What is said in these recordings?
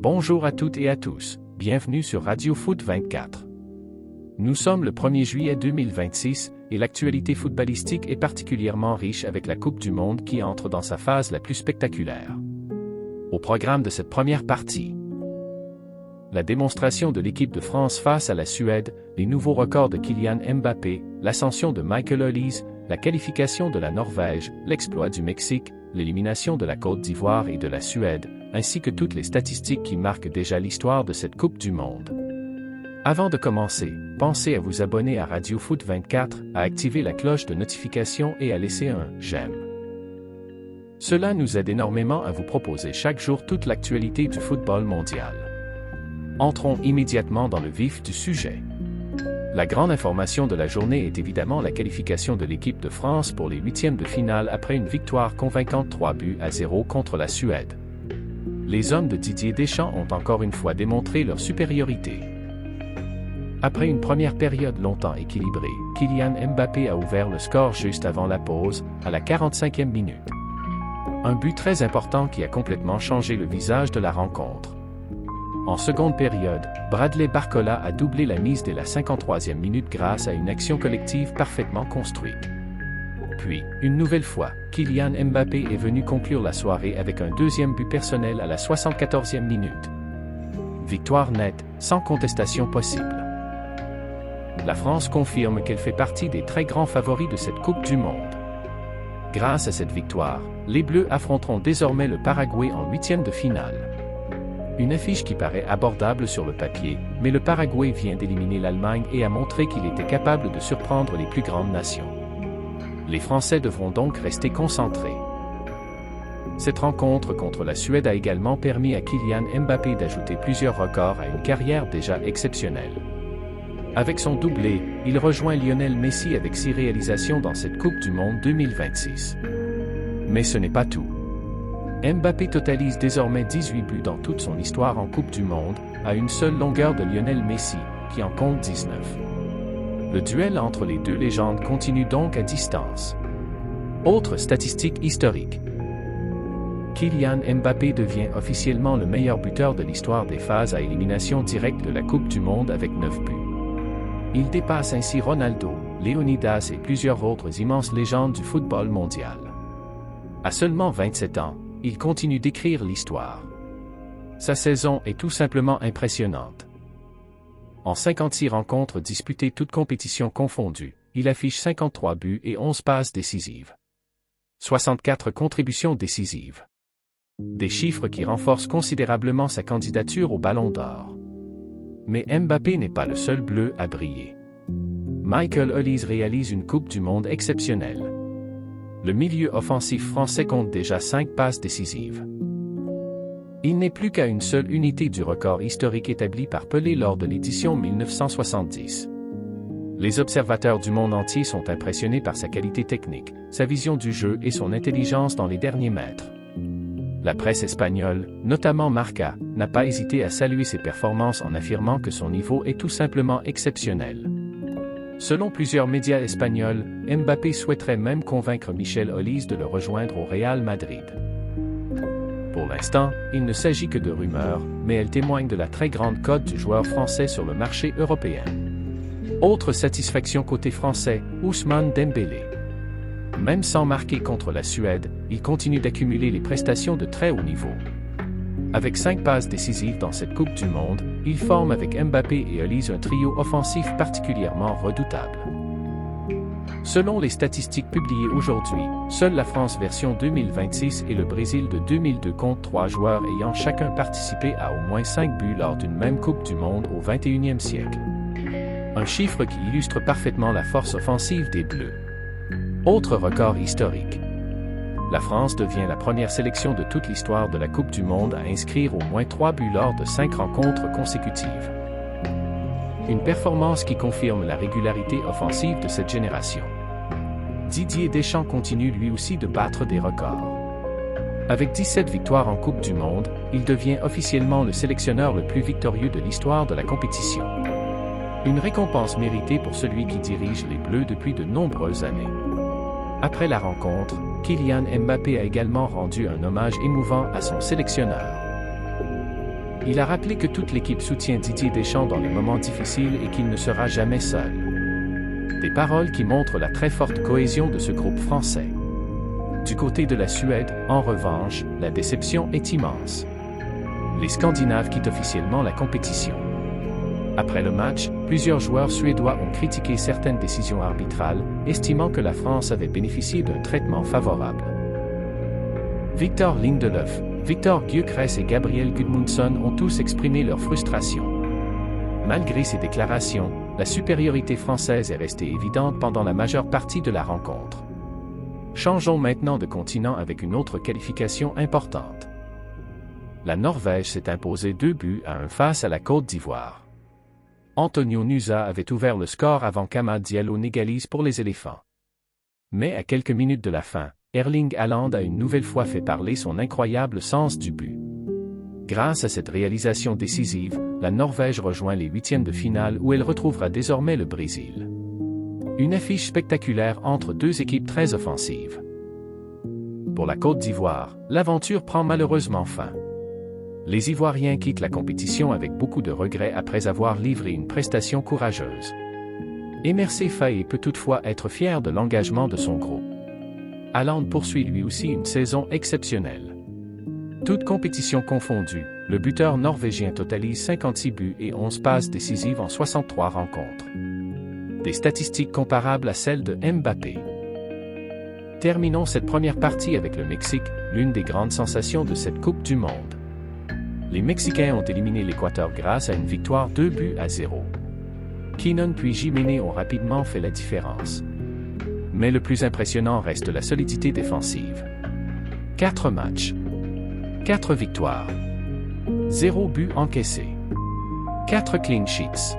Bonjour à toutes et à tous, bienvenue sur Radio Foot 24. Nous sommes le 1er juillet 2026 et l'actualité footballistique est particulièrement riche avec la Coupe du Monde qui entre dans sa phase la plus spectaculaire. Au programme de cette première partie, la démonstration de l'équipe de France face à la Suède, les nouveaux records de Kylian Mbappé, l'ascension de Michael Olise, la qualification de la Norvège, l'exploit du Mexique, l'élimination de la Côte d'Ivoire et de la Suède, ainsi que toutes les statistiques qui marquent déjà l'histoire de cette Coupe du Monde. Avant de commencer, pensez à vous abonner à Radio Foot 24, à activer la cloche de notification et à laisser un « j'aime ». Cela nous aide énormément à vous proposer chaque jour toute l'actualité du football mondial. Entrons immédiatement dans le vif du sujet. La grande information de la journée est évidemment la qualification de l'équipe de France pour les huitièmes de finale après une victoire convaincante 3-0 contre la Suède. Les hommes de Didier Deschamps ont encore une fois démontré leur supériorité. Après une première période longtemps équilibrée, Kylian Mbappé a ouvert le score juste avant la pause, à la 45e minute. Un but très important qui a complètement changé le visage de la rencontre. En seconde période, Bradley Barcola a doublé la mise dès la 53e minute grâce à une action collective parfaitement construite. Puis, une nouvelle fois, Kylian Mbappé est venu conclure la soirée avec un deuxième but personnel à la 74e minute. Victoire nette, sans contestation possible. La France confirme qu'elle fait partie des très grands favoris de cette Coupe du Monde. Grâce à cette victoire, les Bleus affronteront désormais le Paraguay en huitième de finale. Une affiche qui paraît abordable sur le papier, mais le Paraguay vient d'éliminer l'Allemagne et a montré qu'il était capable de surprendre les plus grandes nations. Les Français devront donc rester concentrés. Cette rencontre contre la Suède a également permis à Kylian Mbappé d'ajouter plusieurs records à une carrière déjà exceptionnelle. Avec son doublé, il rejoint Lionel Messi avec 6 réalisations dans cette Coupe du Monde 2026. Mais ce n'est pas tout. Mbappé totalise désormais 18 buts dans toute son histoire en Coupe du Monde, à une seule longueur de Lionel Messi, qui en compte 19. Le duel entre les deux légendes continue donc à distance. Autre statistique historique. Kylian Mbappé devient officiellement le meilleur buteur de l'histoire des phases à élimination directe de la Coupe du Monde avec 9 buts. Il dépasse ainsi Ronaldo, Léonidas et plusieurs autres immenses légendes du football mondial. À seulement 27 ans, il continue d'écrire l'histoire. Sa saison est tout simplement impressionnante. En 56 rencontres disputées toutes compétitions confondues, il affiche 53 buts et 11 passes décisives. 64 contributions décisives. Des chiffres qui renforcent considérablement sa candidature au Ballon d'Or. Mais Mbappé n'est pas le seul bleu à briller. Michael Olise réalise une Coupe du Monde exceptionnelle. Le milieu offensif français compte déjà 5 passes décisives. Il n'est plus qu'à une seule unité du record historique établi par Pelé lors de l'édition 1970. Les observateurs du monde entier sont impressionnés par sa qualité technique, sa vision du jeu et son intelligence dans les derniers mètres. La presse espagnole, notamment Marca, n'a pas hésité à saluer ses performances en affirmant que son niveau est tout simplement exceptionnel. Selon plusieurs médias espagnols, Mbappé souhaiterait même convaincre Michael Olise de le rejoindre au Real Madrid. Pour l'instant, il ne s'agit que de rumeurs, mais elles témoignent de la très grande cote du joueur français sur le marché européen. Autre satisfaction côté français, Ousmane Dembélé. Même sans marquer contre la Suède, il continue d'accumuler les prestations de très haut niveau. Avec 5 passes décisives dans cette Coupe du Monde, il forme avec Mbappé et Olise un trio offensif particulièrement redoutable. Selon les statistiques publiées aujourd'hui, seule la France version 2026 et le Brésil de 2002 comptent 3 joueurs ayant chacun participé à au moins 5 buts lors d'une même Coupe du Monde au XXIe siècle. Un chiffre qui illustre parfaitement la force offensive des Bleus. Autre record historique. La France devient la première sélection de toute l'histoire de la Coupe du Monde à inscrire au moins 3 buts lors de 5 rencontres consécutives. Une performance qui confirme la régularité offensive de cette génération. Didier Deschamps continue lui aussi de battre des records. Avec 17 victoires en Coupe du Monde, il devient officiellement le sélectionneur le plus victorieux de l'histoire de la compétition. Une récompense méritée pour celui qui dirige les Bleus depuis de nombreuses années. Après la rencontre, Kylian Mbappé a également rendu un hommage émouvant à son sélectionneur. Il a rappelé que toute l'équipe soutient Didier Deschamps dans les moments difficiles et qu'il ne sera jamais seul. Des paroles qui montrent la très forte cohésion de ce groupe français. Du côté de la Suède, en revanche, la déception est immense. Les Scandinaves quittent officiellement la compétition. Après le match, plusieurs joueurs suédois ont critiqué certaines décisions arbitrales, estimant que la France avait bénéficié d'un traitement favorable. Victor Lindelöf, Victor Gyökeres et Gabriel Gudmundsson ont tous exprimé leur frustration. Malgré ces déclarations, la supériorité française est restée évidente pendant la majeure partie de la rencontre. Changeons maintenant de continent avec une autre qualification importante. La Norvège s'est imposée 2-1 face à la Côte d'Ivoire. Antonio Nusa avait ouvert le score avant qu'Amad Diallo n'égalise pour les éléphants. Mais à quelques minutes de la fin, Erling Haaland a une nouvelle fois fait parler son incroyable sens du but. Grâce à cette réalisation décisive, la Norvège rejoint les huitièmes de finale où elle retrouvera désormais le Brésil. Une affiche spectaculaire entre deux équipes très offensives. Pour la Côte d'Ivoire, l'aventure prend malheureusement fin. Les Ivoiriens quittent la compétition avec beaucoup de regrets après avoir livré une prestation courageuse. Emersé Faé peut toutefois être fier de l'engagement de son groupe. Haaland poursuit lui aussi une saison exceptionnelle. Toutes compétitions confondues, le buteur norvégien totalise 56 buts et 11 passes décisives en 63 rencontres. Des statistiques comparables à celles de Mbappé. Terminons cette première partie avec le Mexique, l'une des grandes sensations de cette Coupe du Monde. Les Mexicains ont éliminé l'Équateur grâce à une victoire 2-0. Keenan puis Jiménez ont rapidement fait la différence. Mais le plus impressionnant reste la solidité défensive. 4 matchs. 4 victoires. 0 but encaissé. 4 clean sheets.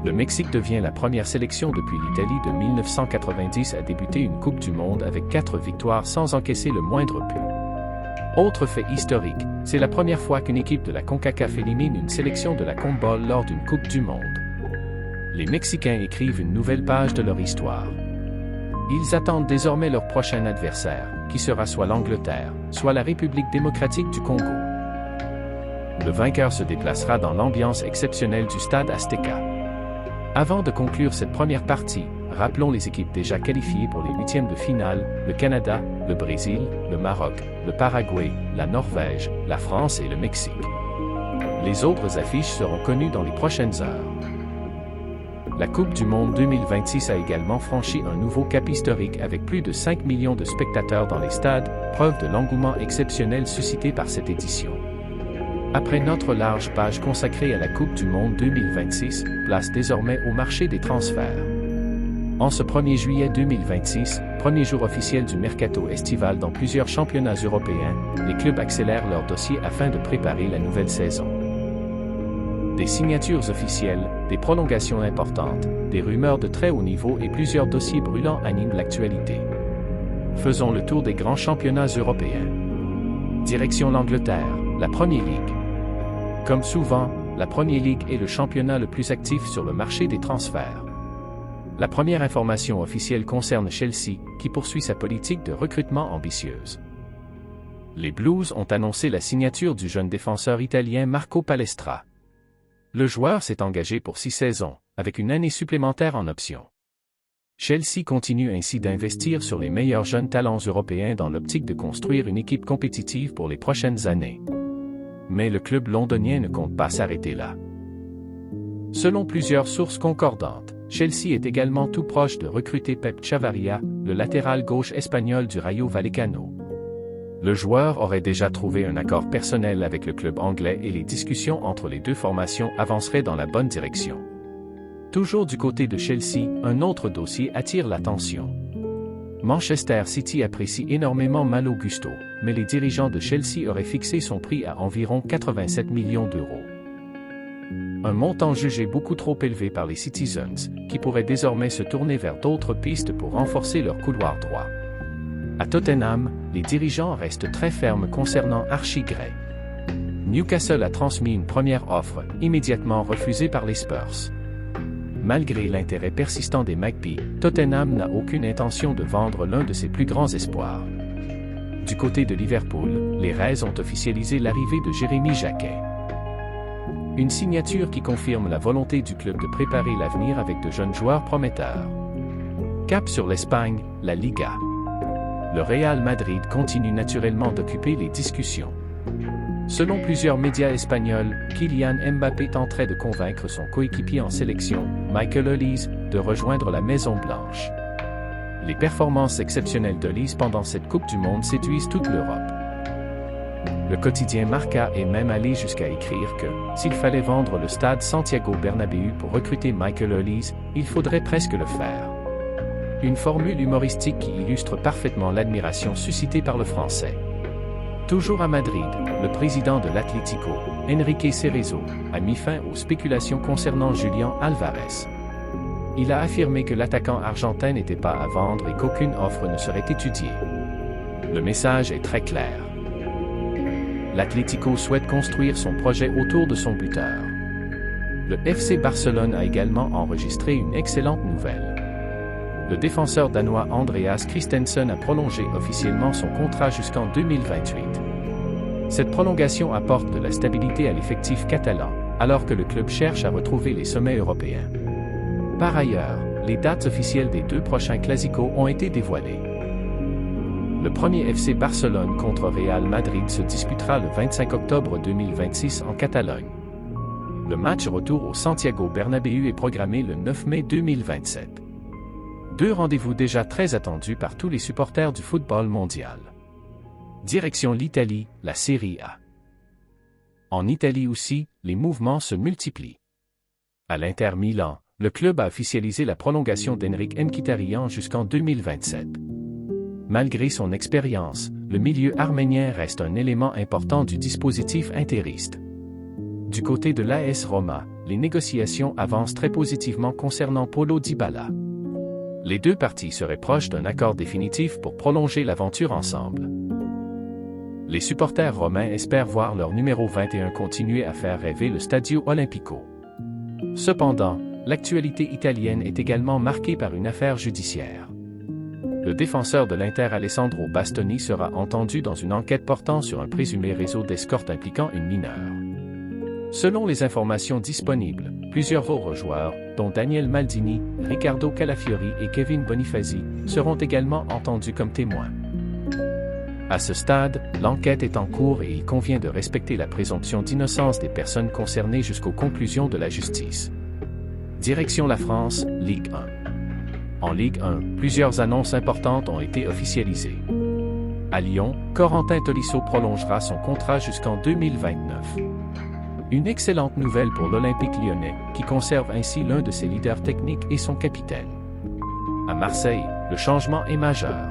Le Mexique devient la première sélection depuis l'Italie de 1990 à débuter une Coupe du Monde avec 4 victoires sans encaisser le moindre but. Autre fait historique, c'est la première fois qu'une équipe de la CONCACAF élimine une sélection de la CONMEBOL lors d'une Coupe du Monde. Les Mexicains écrivent une nouvelle page de leur histoire. Ils attendent désormais leur prochain adversaire, qui sera soit l'Angleterre, soit la République démocratique du Congo. Le vainqueur se déplacera dans l'ambiance exceptionnelle du stade Azteca. Avant de conclure cette première partie, rappelons les équipes déjà qualifiées pour les huitièmes de finale, le Canada, le Brésil, le Maroc, le Paraguay, la Norvège, la France et le Mexique. Les autres affiches seront connues dans les prochaines heures. La Coupe du Monde 2026 a également franchi un nouveau cap historique avec plus de 5 millions de spectateurs dans les stades, preuve de l'engouement exceptionnel suscité par cette édition. Après notre large page consacrée à la Coupe du Monde 2026, place désormais au marché des transferts. En ce 1er juillet 2026, premier jour officiel du mercato estival dans plusieurs championnats européens, les clubs accélèrent leurs dossiers afin de préparer la nouvelle saison. Des signatures officielles, des prolongations importantes, des rumeurs de très haut niveau et plusieurs dossiers brûlants animent l'actualité. Faisons le tour des grands championnats européens. Direction l'Angleterre, la Premier League. Comme souvent, la Premier League est le championnat le plus actif sur le marché des transferts. La première information officielle concerne Chelsea, qui poursuit sa politique de recrutement ambitieuse. Les Blues ont annoncé la signature du jeune défenseur italien Marco Palestra. Le joueur s'est engagé pour 6 saisons, avec une année supplémentaire en option. Chelsea continue ainsi d'investir sur les meilleurs jeunes talents européens dans l'optique de construire une équipe compétitive pour les prochaines années. Mais le club londonien ne compte pas s'arrêter là. Selon plusieurs sources concordantes, Chelsea est également tout proche de recruter Pep Chavarria, le latéral gauche espagnol du Rayo Vallecano. Le joueur aurait déjà trouvé un accord personnel avec le club anglais et les discussions entre les deux formations avanceraient dans la bonne direction. Toujours du côté de Chelsea, un autre dossier attire l'attention. Manchester City apprécie énormément Malo Gusto, mais les dirigeants de Chelsea auraient fixé son prix à environ 87 millions d'euros. Un montant jugé beaucoup trop élevé par les Citizens, qui pourraient désormais se tourner vers d'autres pistes pour renforcer leur couloir droit. À Tottenham, les dirigeants restent très fermes concernant Archie Gray. Newcastle a transmis une première offre, immédiatement refusée par les Spurs. Malgré l'intérêt persistant des Magpies, Tottenham n'a aucune intention de vendre l'un de ses plus grands espoirs. Du côté de Liverpool, les Reds ont officialisé l'arrivée de Jérémy Jacquet. Une signature qui confirme la volonté du club de préparer l'avenir avec de jeunes joueurs prometteurs. Cap sur l'Espagne, la Liga. Le Real Madrid continue naturellement d'occuper les discussions. Selon plusieurs médias espagnols, Kylian Mbappé tenterait de convaincre son coéquipier en sélection, Michael Olise, de rejoindre la Maison-Blanche. Les performances exceptionnelles d'Olise pendant cette Coupe du Monde séduisent toute l'Europe. Le quotidien Marca est même allé jusqu'à écrire que, s'il fallait vendre le stade Santiago Bernabéu pour recruter Michael Olise, il faudrait presque le faire. Une formule humoristique qui illustre parfaitement l'admiration suscitée par le Français. Toujours à Madrid, le président de l'Atlético, Enrique Cerezo, a mis fin aux spéculations concernant Julián Álvarez. Il a affirmé que l'attaquant argentin n'était pas à vendre et qu'aucune offre ne serait étudiée. Le message est très clair. L'Atlético souhaite construire son projet autour de son buteur. Le FC Barcelone a également enregistré une excellente nouvelle. Le défenseur danois Andreas Christensen a prolongé officiellement son contrat jusqu'en 2028. Cette prolongation apporte de la stabilité à l'effectif catalan, alors que le club cherche à retrouver les sommets européens. Par ailleurs, les dates officielles des 2 prochains Clásicos ont été dévoilées. Le premier FC Barcelone contre Real Madrid se disputera le 25 octobre 2026 en Catalogne. Le match retour au Santiago Bernabéu est programmé le 9 mai 2027. 2 rendez-vous déjà très attendus par tous les supporters du football mondial. Direction l'Italie, la Serie A. En Italie aussi, les mouvements se multiplient. À l'Inter Milan, le club a officialisé la prolongation d'Henrikh Mkhitaryan jusqu'en 2027. Malgré son expérience, le milieu arménien reste un élément important du dispositif interiste. Du côté de l'AS Roma, les négociations avancent très positivement concernant Paulo Dybala. Les 2 parties seraient proches d'un accord définitif pour prolonger l'aventure ensemble. Les supporters romains espèrent voir leur numéro 21 continuer à faire rêver le Stadio Olimpico. Cependant, l'actualité italienne est également marquée par une affaire judiciaire. Le défenseur de l'Inter Alessandro Bastoni sera entendu dans une enquête portant sur un présumé réseau d'escorte impliquant une mineure. Selon les informations disponibles, plusieurs autres joueurs, dont Daniel Maldini, Riccardo Calafiori et Kevin Bonifazi, seront également entendus comme témoins. À ce stade, l'enquête est en cours et il convient de respecter la présomption d'innocence des personnes concernées jusqu'aux conclusions de la justice. Direction la France, Ligue 1. En Ligue 1, plusieurs annonces importantes ont été officialisées. À Lyon, Corentin Tolisso prolongera son contrat jusqu'en 2029. Une excellente nouvelle pour l'Olympique lyonnais, qui conserve ainsi l'un de ses leaders techniques et son capitaine. À Marseille, le changement est majeur.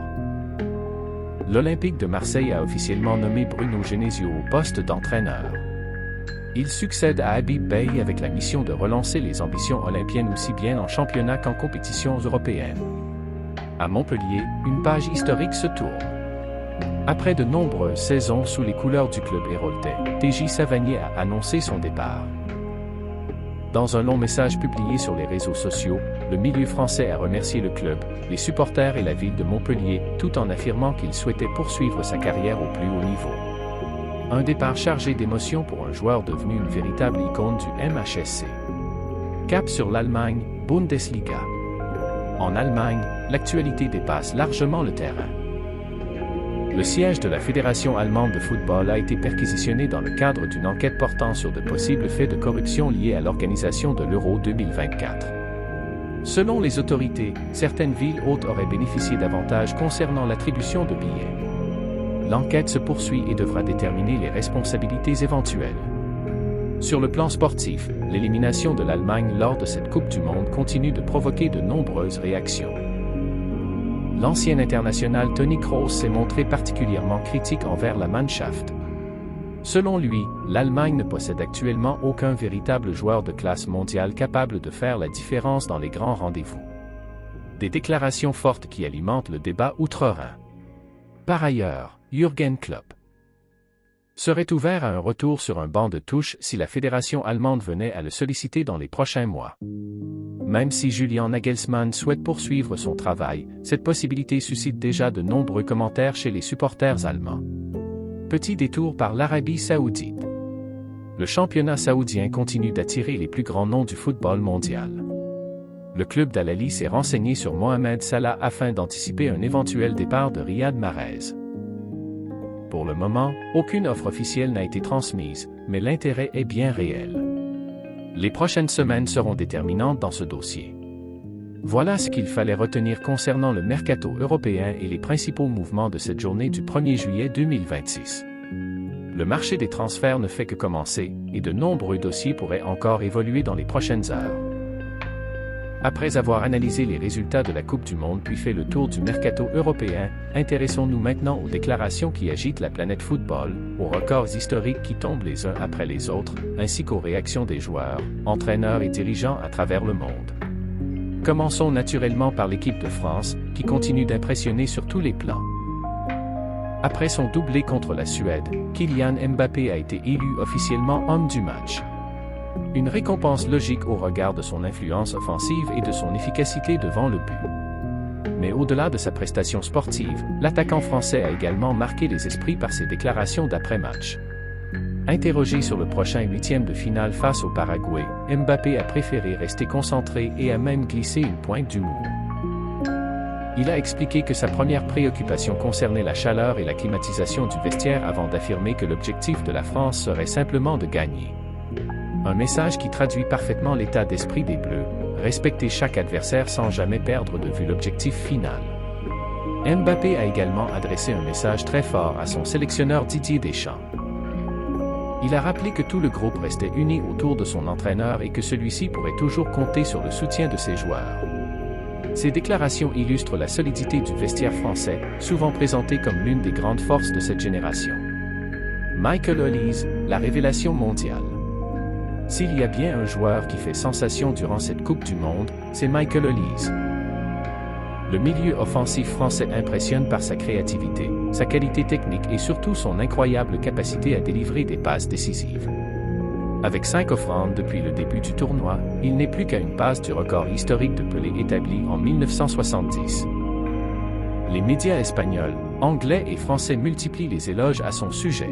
L'Olympique de Marseille a officiellement nommé Bruno Genesio au poste d'entraîneur. Il succède à Habib Beye avec la mission de relancer les ambitions olympiennes aussi bien en championnat qu'en compétitions européennes. À Montpellier, une page historique se tourne. Après de nombreuses saisons sous les couleurs du club héroltais, TJ Savanier a annoncé son départ. Dans un long message publié sur les réseaux sociaux, le milieu français a remercié le club, les supporters et la ville de Montpellier, tout en affirmant qu'il souhaitait poursuivre sa carrière au plus haut niveau. Un départ chargé d'émotions pour un joueur devenu une véritable icône du MHSC. Cap sur l'Allemagne, Bundesliga. En Allemagne, l'actualité dépasse largement le terrain. Le siège de la Fédération allemande de football a été perquisitionné dans le cadre d'une enquête portant sur de possibles faits de corruption liés à l'organisation de l'Euro 2024. Selon les autorités, certaines villes hôtes auraient bénéficié d'avantages concernant l'attribution de billets. L'enquête se poursuit et devra déterminer les responsabilités éventuelles. Sur le plan sportif, l'élimination de l'Allemagne lors de cette Coupe du Monde continue de provoquer de nombreuses réactions. L'ancien international Toni Kroos s'est montré particulièrement critique envers la Mannschaft. Selon lui, l'Allemagne ne possède actuellement aucun véritable joueur de classe mondiale capable de faire la différence dans les grands rendez-vous. Des déclarations fortes qui alimentent le débat outre-Rhin. Par ailleurs, Jürgen Klopp serait ouvert à un retour sur un banc de touche si la fédération allemande venait à le solliciter dans les prochains mois. Même si Julian Nagelsmann souhaite poursuivre son travail, cette possibilité suscite déjà de nombreux commentaires chez les supporters allemands. Petit détour par l'Arabie Saoudite. Le championnat saoudien continue d'attirer les plus grands noms du football mondial. Le club d'Al-Ahly s'est renseigné sur Mohamed Salah afin d'anticiper un éventuel départ de Riyad Mahrez. Pour le moment, aucune offre officielle n'a été transmise, mais l'intérêt est bien réel. Les prochaines semaines seront déterminantes dans ce dossier. Voilà ce qu'il fallait retenir concernant le mercato européen et les principaux mouvements de cette journée du 1er juillet 2026. Le marché des transferts ne fait que commencer, et de nombreux dossiers pourraient encore évoluer dans les prochaines heures. Après avoir analysé les résultats de la Coupe du Monde puis fait le tour du mercato européen, intéressons-nous maintenant aux déclarations qui agitent la planète football, aux records historiques qui tombent les uns après les autres, ainsi qu'aux réactions des joueurs, entraîneurs et dirigeants à travers le monde. Commençons naturellement par l'équipe de France, qui continue d'impressionner sur tous les plans. Après son doublé contre la Suède, Kylian Mbappé a été élu officiellement homme du match. Une récompense logique au regard de son influence offensive et de son efficacité devant le but. Mais au-delà de sa prestation sportive, l'attaquant français a également marqué les esprits par ses déclarations d'après-match. Interrogé sur le prochain huitième de finale face au Paraguay, Mbappé a préféré rester concentré et a même glissé une pointe d'humour. Il a expliqué que sa première préoccupation concernait la chaleur et la climatisation du vestiaire avant d'affirmer que l'objectif de la France serait simplement de gagner. Un message qui traduit parfaitement l'état d'esprit des Bleus, respecter chaque adversaire sans jamais perdre de vue l'objectif final. Mbappé a également adressé un message très fort à son sélectionneur Didier Deschamps. Il a rappelé que tout le groupe restait uni autour de son entraîneur et que celui-ci pourrait toujours compter sur le soutien de ses joueurs. Ces déclarations illustrent la solidité du vestiaire français, souvent présenté comme l'une des grandes forces de cette génération. Michael Olise, la révélation mondiale. S'il y a bien un joueur qui fait sensation durant cette Coupe du Monde, c'est Michael Olise. Le milieu offensif français impressionne par sa créativité, sa qualité technique et surtout son incroyable capacité à délivrer des passes décisives. Avec 5 offrandes depuis le début du tournoi, il n'est plus qu'à une passe du record historique de Pelé établi en 1970. Les médias espagnols, anglais et français multiplient les éloges à son sujet.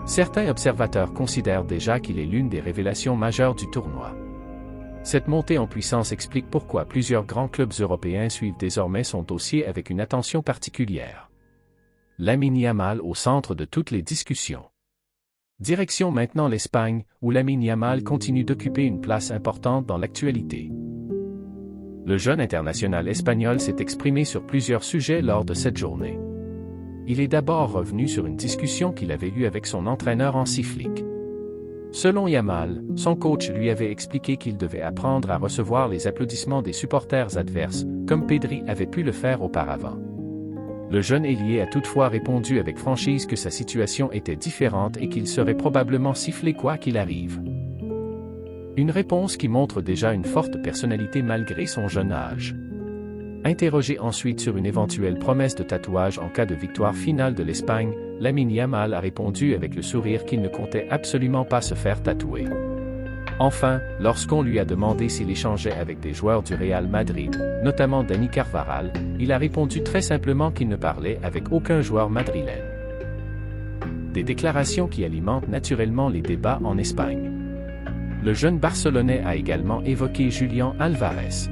Certains observateurs considèrent déjà qu'il est l'une des révélations majeures du tournoi. Cette montée en puissance explique pourquoi plusieurs grands clubs européens suivent désormais son dossier avec une attention particulière. Lamine Yamal au centre de toutes les discussions. Direction maintenant l'Espagne, où Lamine Yamal continue d'occuper une place importante dans l'actualité. Le jeune international espagnol s'est exprimé sur plusieurs sujets lors de cette journée. Il est d'abord revenu sur une discussion qu'il avait eue avec son entraîneur Hansi Flick. Selon Yamal, son coach lui avait expliqué qu'il devait apprendre à recevoir les applaudissements des supporters adverses, comme Pedri avait pu le faire auparavant. Le jeune ailier a toutefois répondu avec franchise que sa situation était différente et qu'il serait probablement sifflé quoi qu'il arrive. Une réponse qui montre déjà une forte personnalité malgré son jeune âge. Interrogé ensuite sur une éventuelle promesse de tatouage en cas de victoire finale de l'Espagne, Lamine Yamal a répondu avec le sourire qu'il ne comptait absolument pas se faire tatouer. Enfin, lorsqu'on lui a demandé s'il échangeait avec des joueurs du Real Madrid, notamment Dani Carvajal, il a répondu très simplement qu'il ne parlait avec aucun joueur madrilène. Des déclarations qui alimentent naturellement les débats en Espagne. Le jeune Barcelonais a également évoqué Julián Álvarez.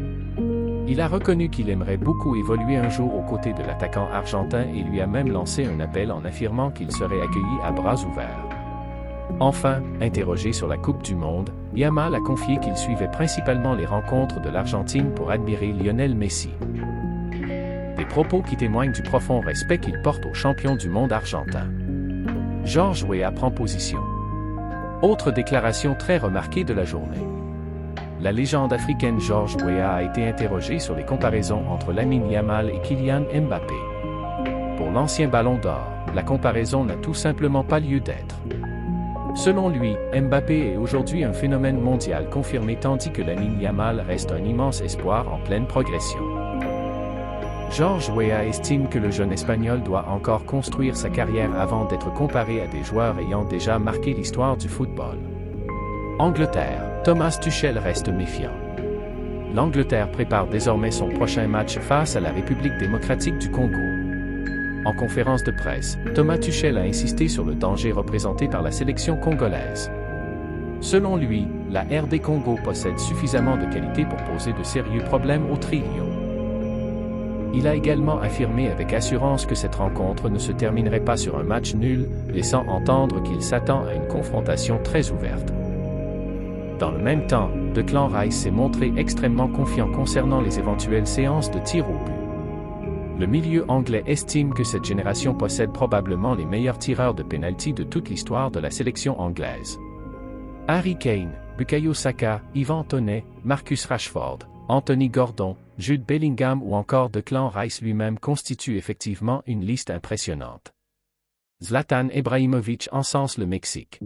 Il a reconnu qu'il aimerait beaucoup évoluer un jour aux côtés de l'attaquant argentin et lui a même lancé un appel en affirmant qu'il serait accueilli à bras ouverts. Enfin, interrogé sur la Coupe du Monde, Yamal a confié qu'il suivait principalement les rencontres de l'Argentine pour admirer Lionel Messi. Des propos qui témoignent du profond respect qu'il porte au champion du monde argentin. George Weah prend position. Autre déclaration très remarquée de la journée. La légende africaine George Weah a été interrogé sur les comparaisons entre Lamine Yamal et Kylian Mbappé. Pour l'ancien Ballon d'Or, la comparaison n'a tout simplement pas lieu d'être. Selon lui, Mbappé est aujourd'hui un phénomène mondial confirmé tandis que Lamine Yamal reste un immense espoir en pleine progression. George Weah estime que le jeune Espagnol doit encore construire sa carrière avant d'être comparé à des joueurs ayant déjà marqué l'histoire du football. Angleterre, Thomas Tuchel reste méfiant. l'Angleterre prépare désormais son prochain match face à la République démocratique du Congo. En conférence de presse, Thomas Tuchel a insisté sur le danger représenté par la sélection congolaise. Selon lui, la RD Congo possède suffisamment de qualité pour poser de sérieux problèmes au trio. Il a également affirmé avec assurance que cette rencontre ne se terminerait pas sur un match nul, laissant entendre qu'il s'attend à une confrontation très ouverte. Dans le même temps, Declan Rice s'est montré extrêmement confiant concernant les éventuelles séances de tir au but. Le milieu anglais estime que cette génération possède probablement les meilleurs tireurs de pénalty de toute l'histoire de la sélection anglaise. Harry Kane, Bukayo Saka, Ivan Toney, Marcus Rashford, Anthony Gordon, Jude Bellingham ou encore Declan Rice lui-même constituent effectivement une liste impressionnante. Zlatan Ibrahimovic encense le Mexique.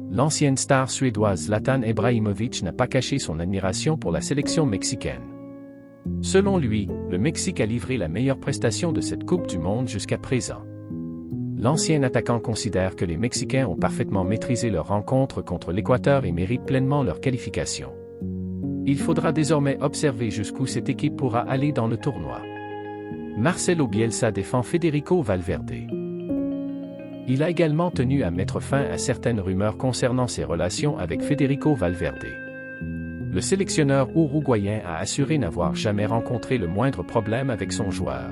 L'ancienne star suédoise Zlatan Ibrahimovic n'a pas caché son admiration pour la sélection mexicaine. Selon lui, le Mexique a livré la meilleure prestation de cette Coupe du Monde jusqu'à présent. L'ancien attaquant considère que les Mexicains ont parfaitement maîtrisé leur rencontre contre l'Équateur et méritent pleinement leur qualification. Il faudra désormais observer jusqu'où cette équipe pourra aller dans le tournoi. Marcelo Bielsa défend Federico Valverde. Il a également tenu à mettre fin à certaines rumeurs concernant ses relations avec Federico Valverde. Le sélectionneur uruguayen a assuré n'avoir jamais rencontré le moindre problème avec son joueur.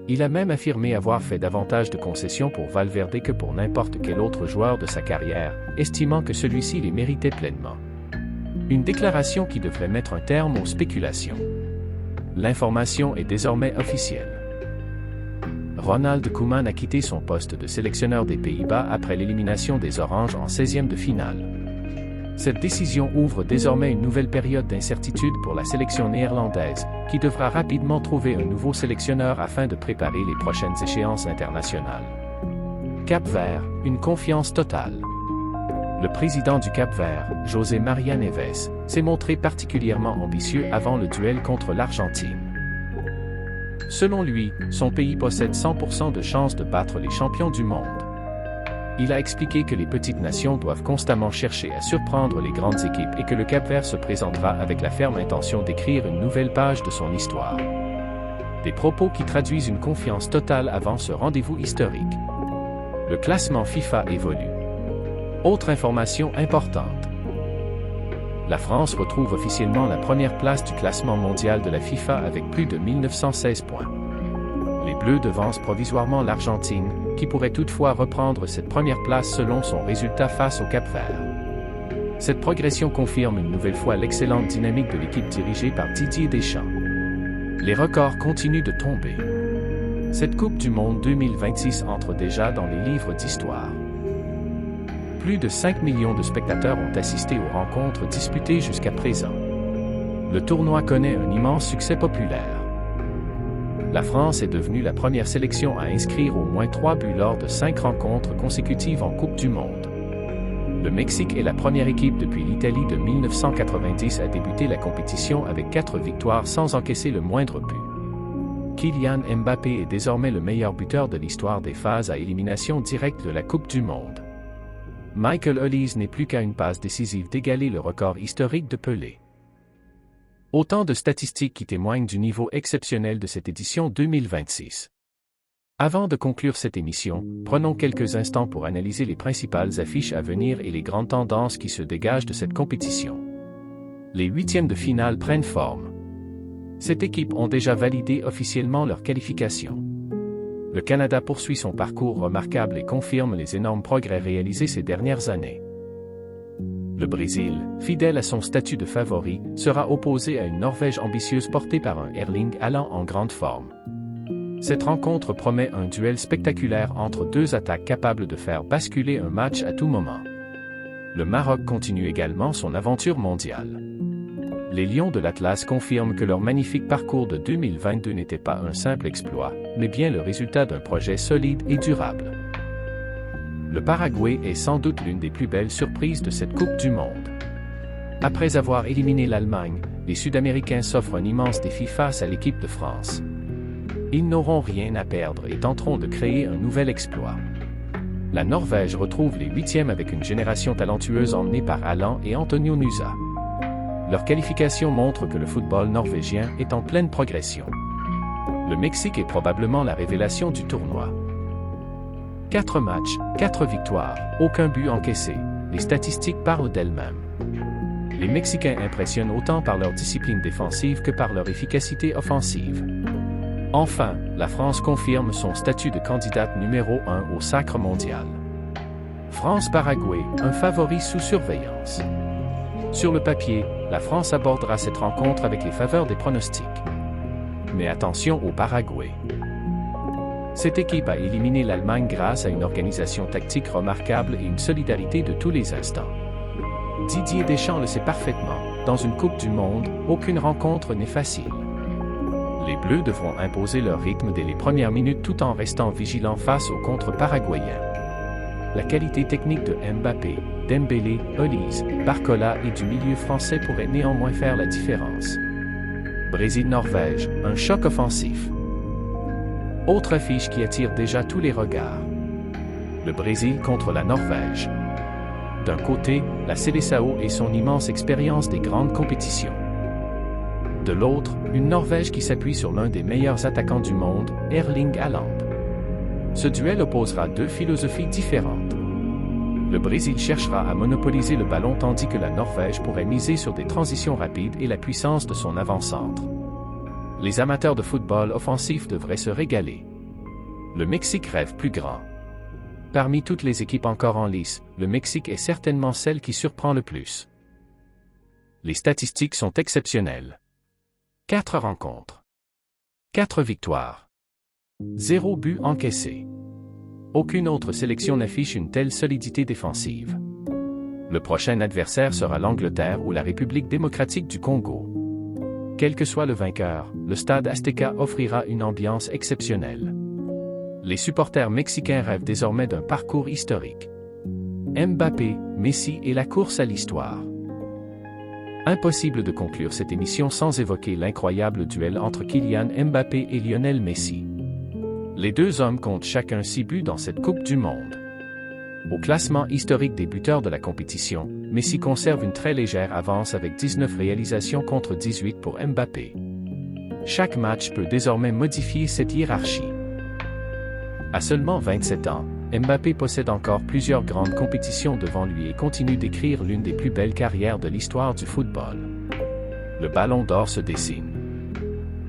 Il a même affirmé avoir fait davantage de concessions pour Valverde que pour n'importe quel autre joueur de sa carrière, estimant que celui-ci les méritait pleinement. Une déclaration qui devrait mettre un terme aux spéculations. L'information est désormais officielle. Ronald Koeman a quitté son poste de sélectionneur des Pays-Bas après l'élimination des Oranges en 16e de finale. Cette décision ouvre désormais une nouvelle période d'incertitude pour la sélection néerlandaise, qui devra rapidement trouver un nouveau sélectionneur afin de préparer les prochaines échéances internationales. Cap-Vert, une confiance totale. Le président du Cap-Vert, José Maria Neves, s'est montré particulièrement ambitieux avant le duel contre l'Argentine. Selon lui, son pays possède 100% de chances de battre les champions du monde. Il a expliqué que les petites nations doivent constamment chercher à surprendre les grandes équipes et que le Cap-Vert se présentera avec la ferme intention d'écrire une nouvelle page de son histoire. Des propos qui traduisent une confiance totale avant ce rendez-vous historique. Le classement FIFA évolue. Autre information importante. La France retrouve officiellement la première place du classement mondial de la FIFA avec plus de 1916 points. Les Bleus devancent provisoirement l'Argentine, qui pourrait toutefois reprendre cette première place selon son résultat face au Cap-Vert. Cette progression confirme une nouvelle fois l'excellente dynamique de l'équipe dirigée par Didier Deschamps. Les records continuent de tomber. Cette Coupe du Monde 2026 entre déjà dans les livres d'histoire. Plus de 5 millions de spectateurs ont assisté aux rencontres disputées jusqu'à présent. Le tournoi connaît un immense succès populaire. La France est devenue la première sélection à inscrire au moins 3 buts lors de 5 rencontres consécutives en Coupe du Monde. Le Mexique est la première équipe depuis l'Italie de 1990 à débuter la compétition avec 4 victoires sans encaisser le moindre but. Kylian Mbappé est désormais le meilleur buteur de l'histoire des phases à élimination directe de la Coupe du Monde. Michael Olise n'est plus qu'à une passe décisive d'égaler le record historique de Pelé. Autant de statistiques qui témoignent du niveau exceptionnel de cette édition 2026. Avant de conclure cette émission, prenons quelques instants pour analyser les principales affiches à venir et les grandes tendances qui se dégagent de cette compétition. Les huitièmes de finale prennent forme. Cette équipe ont déjà validé officiellement leur qualification. Le Canada poursuit son parcours remarquable et confirme les énormes progrès réalisés ces dernières années. Le Brésil, fidèle à son statut de favori, sera opposé à une Norvège ambitieuse portée par un Erling Haaland en grande forme. Cette rencontre promet un duel spectaculaire entre deux attaques capables de faire basculer un match à tout moment. Le Maroc continue également son aventure mondiale. Les Lions de l'Atlas confirment que leur magnifique parcours de 2022 n'était pas un simple exploit, mais bien le résultat d'un projet solide et durable. Le Paraguay est sans doute l'une des plus belles surprises de cette Coupe du Monde. Après avoir éliminé l'Allemagne, les Sud-Américains s'offrent un immense défi face à l'équipe de France. Ils n'auront rien à perdre et tenteront de créer un nouvel exploit. La Norvège retrouve les huitièmes avec une génération talentueuse emmenée par Haaland et Antonio Nusa. leur qualification montre que le football norvégien est en pleine progression. Le Mexique est probablement la révélation du tournoi. 4 matchs, 4 victoires, aucun but encaissé. Les statistiques parlent d'elles-mêmes. Les Mexicains impressionnent autant par leur discipline défensive que par leur efficacité offensive. Enfin, la France confirme son statut de candidate numéro 1 au sacre mondial. France-Paraguay, un favori sous surveillance. Sur le papier, la France abordera cette rencontre avec les faveurs des pronostics. Mais attention au Paraguay. Cette équipe a éliminé l'Allemagne grâce à une organisation tactique remarquable et une solidarité de tous les instants. Didier Deschamps le sait parfaitement, dans une Coupe du Monde, aucune rencontre n'est facile. Les Bleus devront imposer leur rythme dès les premières minutes tout en restant vigilants face aux contre-paraguayens. La qualité technique de Mbappé, Dembélé, Olise, Barcola et du milieu français pourrait néanmoins faire la différence. Brésil-Norvège, un choc offensif. Autre affiche qui attire déjà tous les regards. Le Brésil contre la Norvège. D'un côté, la Seleção et son immense expérience des grandes compétitions. De l'autre, une Norvège qui s'appuie sur l'un des meilleurs attaquants du monde, Erling Haaland. Ce duel opposera deux philosophies différentes. Le Brésil cherchera à monopoliser le ballon tandis que la Norvège pourrait miser sur des transitions rapides et la puissance de son avant-centre. Les amateurs de football offensif devraient se régaler. Le Mexique rêve plus grand. Parmi toutes les équipes encore en lice, le Mexique est certainement celle qui surprend le plus. Les statistiques sont exceptionnelles. 4 rencontres. 4 victoires. 0 but encaissé. Aucune autre sélection n'affiche une telle solidité défensive. Le prochain adversaire sera l'Angleterre ou la République démocratique du Congo. Quel que soit le vainqueur, le stade Azteca offrira une ambiance exceptionnelle. Les supporters mexicains rêvent désormais d'un parcours historique. Mbappé, Messi et la course à l'histoire. Impossible de conclure cette émission sans évoquer l'incroyable duel entre Kylian Mbappé et Lionel Messi. Les deux hommes comptent chacun 6 buts dans cette Coupe du Monde. Au classement historique des buteurs de la compétition, Messi conserve une très légère avance avec 19 réalisations contre 18 pour Mbappé. Chaque match peut désormais modifier cette hiérarchie. À seulement 27 ans, Mbappé possède encore plusieurs grandes compétitions devant lui et continue d'écrire l'une des plus belles carrières de l'histoire du football. Le Ballon d'Or se dessine.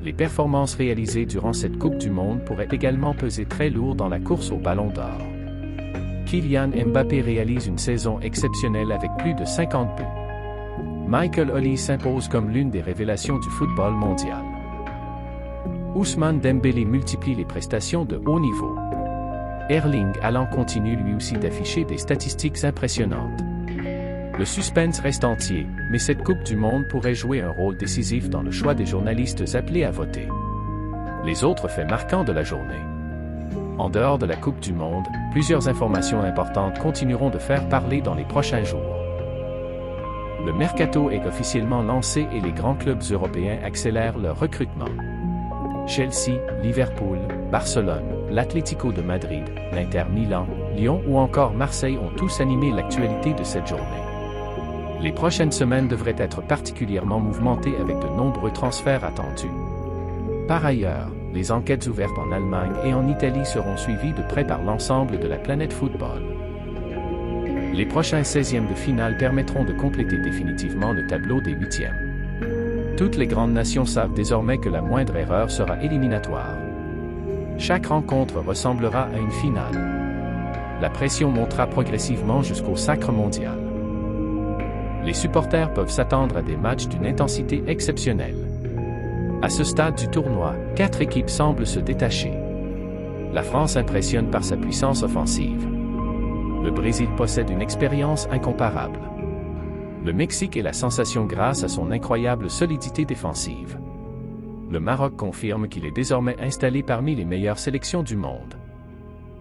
Les performances réalisées durant cette Coupe du Monde pourraient également peser très lourd dans la course au Ballon d'Or. Kylian Mbappé réalise une saison exceptionnelle avec plus de 50 buts. Michael Olise s'impose comme l'une des révélations du football mondial. Ousmane Dembélé multiplie les prestations de haut niveau. Erling Haaland continue lui aussi d'afficher des statistiques impressionnantes. Le suspense reste entier, mais cette Coupe du Monde pourrait jouer un rôle décisif dans le choix des journalistes appelés à voter. Les autres faits marquants de la journée. En dehors de la Coupe du Monde, plusieurs informations importantes continueront de faire parler dans les prochains jours. Le mercato est officiellement lancé et les grands clubs européens accélèrent leur recrutement. Chelsea, Liverpool, Barcelone, l'Atlético de Madrid, l'Inter Milan, Lyon ou encore Marseille ont tous animé l'actualité de cette journée. Les prochaines semaines devraient être particulièrement mouvementées avec de nombreux transferts attendus. Par ailleurs, les enquêtes ouvertes en Allemagne et en Italie seront suivies de près par l'ensemble de la planète football. Les prochains 16e de finale permettront de compléter définitivement le tableau des 8e. Toutes les grandes nations savent désormais que la moindre erreur sera éliminatoire. Chaque rencontre ressemblera à une finale. La pression montera progressivement jusqu'au sacre mondial. Les supporters peuvent s'attendre à des matchs d'une intensité exceptionnelle. À ce stade du tournoi, 4 équipes semblent se détacher. La France impressionne par sa puissance offensive. Le Brésil possède une expérience incomparable. Le Mexique est la sensation grâce à son incroyable solidité défensive. Le Maroc confirme qu'il est désormais installé parmi les meilleures sélections du monde.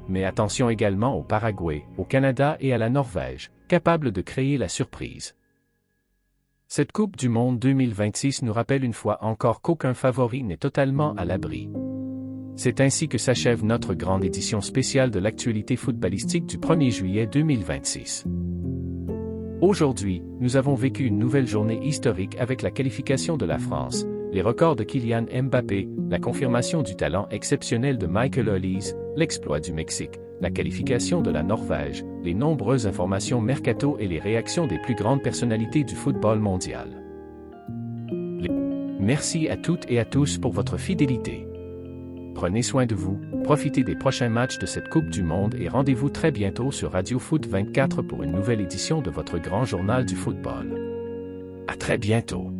Mais attention également au Paraguay, au Canada et à la Norvège, capables de créer la surprise. Cette Coupe du Monde 2026 nous rappelle une fois encore qu'aucun favori n'est totalement à l'abri. C'est ainsi que s'achève notre grande édition spéciale de l'actualité footballistique du 1er juillet 2026. Aujourd'hui, nous avons vécu une nouvelle journée historique avec la qualification de la France, les records de Kylian Mbappé, la confirmation du talent exceptionnel de Michael Olise, l'exploit du Mexique, la qualification de la Norvège, les nombreuses informations mercato et les réactions des plus grandes personnalités du football mondial. Merci à toutes et à tous pour votre fidélité. Prenez soin de vous, profitez des prochains matchs de cette Coupe du Monde et rendez-vous très bientôt sur Radio Foot 24 pour une nouvelle édition de votre grand journal du football. À très bientôt.